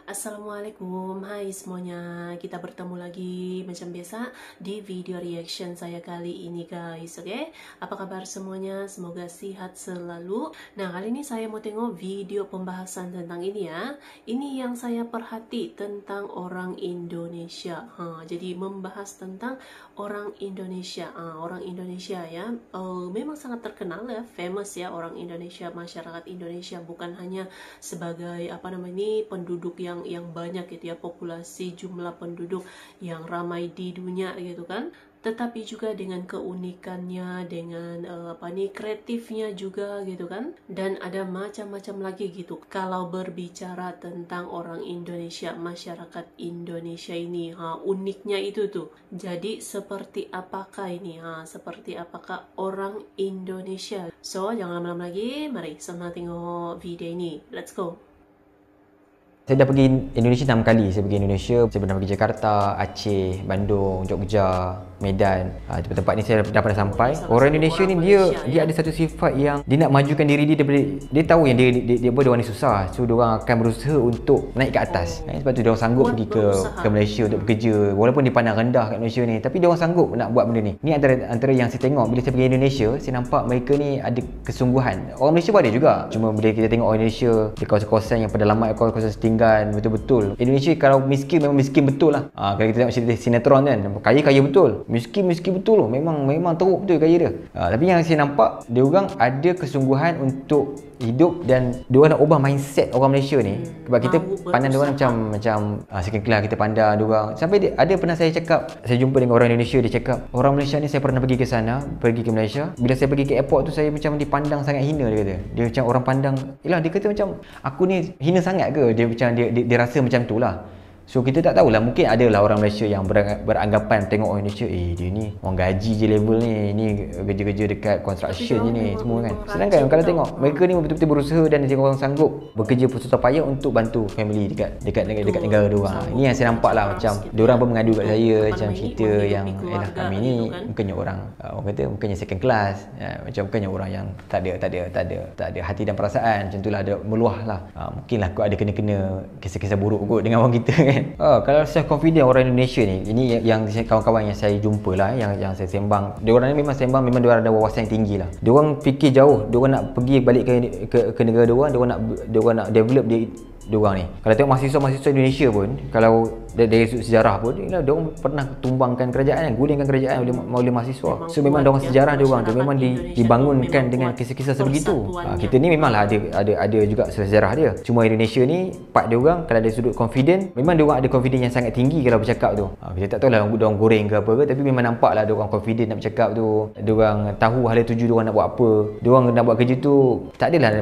Assalamualaikum, hai semuanya. Kita bertemu lagi macam biasa di video reaction saya kali ini guys. Oke, apa kabar semuanya? Semoga sehat selalu. Nah, kali ini saya mau tengok video pembahasan tentang ini ya. Ini yang saya perhati tentang orang Indonesia. Jadi membahas tentang orang Indonesia. Orang Indonesia ya, memang sangat terkenal ya, famous ya orang Indonesia, masyarakat Indonesia, bukan hanya sebagai ini penduduk yang banyak gitu ya, populasi jumlah penduduk yang ramai di dunia gitu kan, tetapi juga dengan keunikannya, dengan kreatifnya juga gitu kan, dan ada macam-macam lagi gitu. Kalau berbicara tentang orang Indonesia, masyarakat Indonesia ini, uniknya itu tuh. Jadi seperti apakah ini, seperti apakah orang Indonesia? So jangan lama-lama lagi, mari sama tengok video ini. Let's go. Saya dah pergi Indonesia 6 kali. Saya pergi Indonesia, saya pernah pergi Jakarta, Aceh, Bandung, Jogja, Medan. Tempat-tempat ni saya dah pernah sampai. Orang Indonesia ni dia ada satu sifat yang dia nak majukan diri dia daripada dia tahu yang dia orang ni susah. So dia orang akan berusaha untuk naik ke atas. Sebab tu dia orang sanggup pergi ke Malaysia untuk bekerja walaupun dipandang rendah kat Malaysia ni, tapi dia orang sanggup nak buat benda ni. Ni antara yang saya tengok bila saya pergi Indonesia, saya nampak mereka ni ada kesungguhan. Orang Malaysia pun ada juga. Cuma bila kita tengok orang Indonesia di kawasan-kawasan yang pedalaman, kawasan setinggan, betul-betul Indonesia kalau miskin memang miskin betul lah. Kalau kita tengok cerita sinetron kan, kaya betul, miskin betul loh, memang teruk betul kaya dia. Tapi yang saya nampak, dia orang ada kesungguhan untuk hidup dan dia orang nak ubah mindset orang Malaysia ni. Sebab kita pandang dia orang macam second class, kita pandang dia orang. Sampai ada pernah saya cakap, saya jumpa dengan orang Indonesia, dia cakap, orang Malaysia ni saya pernah pergi ke sana, pergi ke Malaysia. Bila saya pergi ke airport tu, saya macam dipandang sangat hina, dia kata. Dia macam orang pandang, yelah, dia kata macam aku ni hina sangat ke? Dia macam dia rasa macam tu lah. So kita tak tahulah, mungkin adalah orang Malaysia yang beranggapan tengok orang Indonesia, dia ni orang gaji je level ni kerja-kerja dekat construction je ni semua kan. Sedangkan kalau tengok mereka ni betul-betul berusaha dan dia orang sanggup bekerja susah payah untuk bantu family dekat negara dia orang. Ini yang saya nampak lah, macam dia orang pun mengadu kat saya macam cerita yang kami ni bukannya orang kata bukannya second class, macam bukannya orang yang tak ada hati dan perasaan, macam itulah, ada meluah lah. Mungkinlah kot ada kena kisah-kisah buruk kot dengan orang kita kan. Kalau self confident orang Indonesia ni, ini yang kawan-kawan yang saya jumpa lah, yang saya sembang, dia orang ni memang sembang, memang dia orang ada wawasan yang tinggi lah. Dia orang fikir jauh, dia orang nak pergi balik ke negara dia orang nak develop dia orang ni. Kalau tengok mahasiswa Indonesia pun, kalau dari sejarah pun, dia orang pernah tumbangkan kerajaan, gulingkan kerajaan oleh mahasiswa. So memang dia orang sejarah dia orang tu memang dibangunkan dengan kisah-kisah sebegitu. Kita ni memanglah ada juga sejarah dia. Cuma Indonesia ni, part dia orang kalau dari sudut confident, memang dia orang ada confident yang sangat tinggi kalau bercakap tu. Kita tak tahulah dia orang goreng ke apa ke, tapi memang nampaklah dia orang confident nak bercakap tu. Dia orang tahu hala tuju dia orang nak buat apa. Dia orang nak buat kerja tu, tak adalah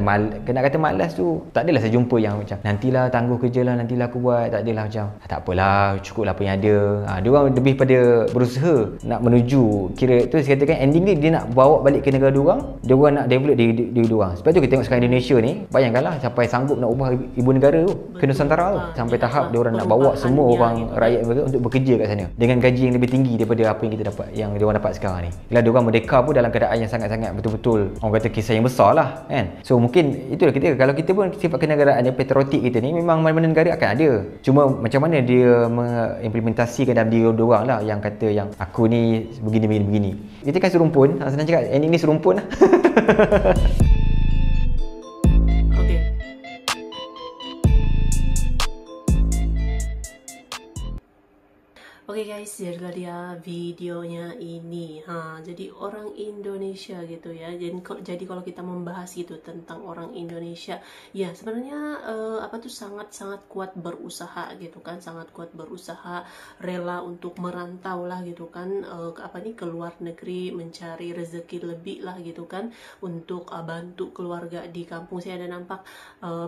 kena kata malas tu. Tak adalah saya jumpa yang macam nantilah tangguh kerja lah, nantilah aku buat. Tak adalah macam tak apalah, cukuplah apa yang ada. Dia orang lebih pada berusaha nak menuju, kira tu saya katakan ending dia nak bawa balik ke negara dia orang nak develop diri dia orang. Sebab tu kita tengok sekarang Indonesia ni, bayangkanlah sampai sanggup nak ubah ibu negara tu, ke Nusantara tu, sampai tahap dia orang nak bawa semua orang rakyat mereka untuk bekerja kat sana dengan gaji yang lebih tinggi daripada apa yang kita dapat, yang dia orang dapat sekarang ni. Bila dia orang merdeka pun dalam keadaan yang sangat-sangat betul-betul orang kata kisah yang besar lah kan. So mungkin itulah kita, kalau kita pun sifat kenegaraan yang patriotik kita ni, memang mana-mana negara akan ada. Cuma macam mana dia mengimplementasikan dalam diri dia orang lah, yang kata yang aku ni begini. Kita kan serumpun, senang cakap, ending ni serumpun lah. Oke guys, jadilah dia videonya ini. Jadi orang Indonesia gitu ya. Jadi kalau kita membahas gitu tentang orang Indonesia, ya sebenarnya sangat kuat berusaha gitu kan, sangat kuat berusaha, rela untuk merantau lah gitu kan, ke luar negeri mencari rezeki lebih lah gitu kan, untuk bantu keluarga di kampung. Saya ada nampak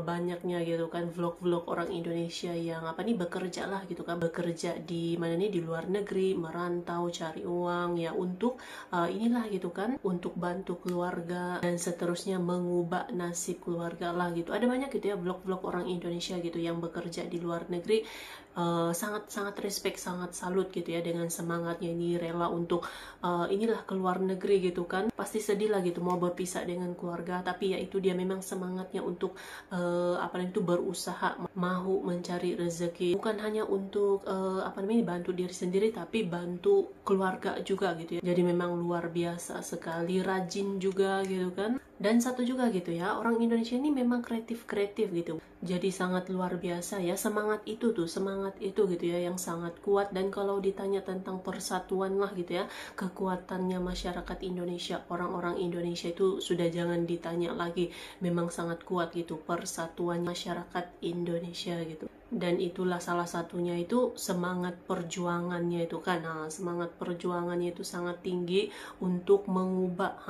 banyaknya gitu kan vlog-vlog orang Indonesia yang bekerja lah gitu kan, bekerja di mana nih, di luar negeri, merantau, cari uang ya untuk inilah gitu kan, untuk bantu keluarga dan seterusnya, mengubah nasib keluarga lah gitu. Ada banyak gitu ya vlog-vlog orang Indonesia gitu yang bekerja di luar negeri. Sangat respect, sangat salut gitu ya dengan semangatnya ini, rela untuk inilah ke luar negeri gitu kan. Pasti sedih lah gitu mau berpisah dengan keluarga, tapi ya itu dia memang semangatnya untuk itu berusaha, mau mencari rezeki, bukan hanya untuk bantu diri sendiri, tapi bantu keluarga juga gitu ya. Jadi memang luar biasa sekali, rajin juga gitu kan. Dan satu juga gitu ya, orang Indonesia ini memang kreatif gitu. Jadi sangat luar biasa ya, semangat itu gitu ya yang sangat kuat. Dan kalau ditanya tentang persatuan lah gitu ya, kekuatannya masyarakat Indonesia, orang-orang Indonesia itu sudah jangan ditanya lagi, memang sangat kuat gitu persatuan masyarakat Indonesia gitu. Dan itulah salah satunya itu semangat perjuangannya itu kan. Semangat perjuangannya itu sangat tinggi untuk mengubah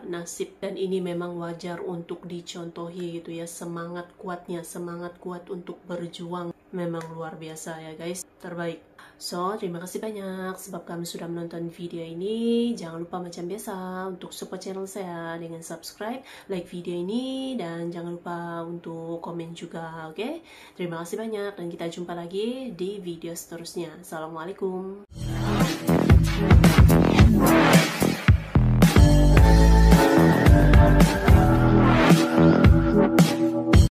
nasib, dan ini memang wajar untuk dicontohi gitu ya. Semangat kuat untuk berjuang memang luar biasa ya guys, terbaik. So, terima kasih banyak sebab kami sudah menonton video ini. Jangan lupa macam biasa untuk support channel saya dengan subscribe, like video ini, dan jangan lupa untuk komen juga, oke? Terima kasih banyak dan kita jumpa lagi di video seterusnya. Assalamualaikum.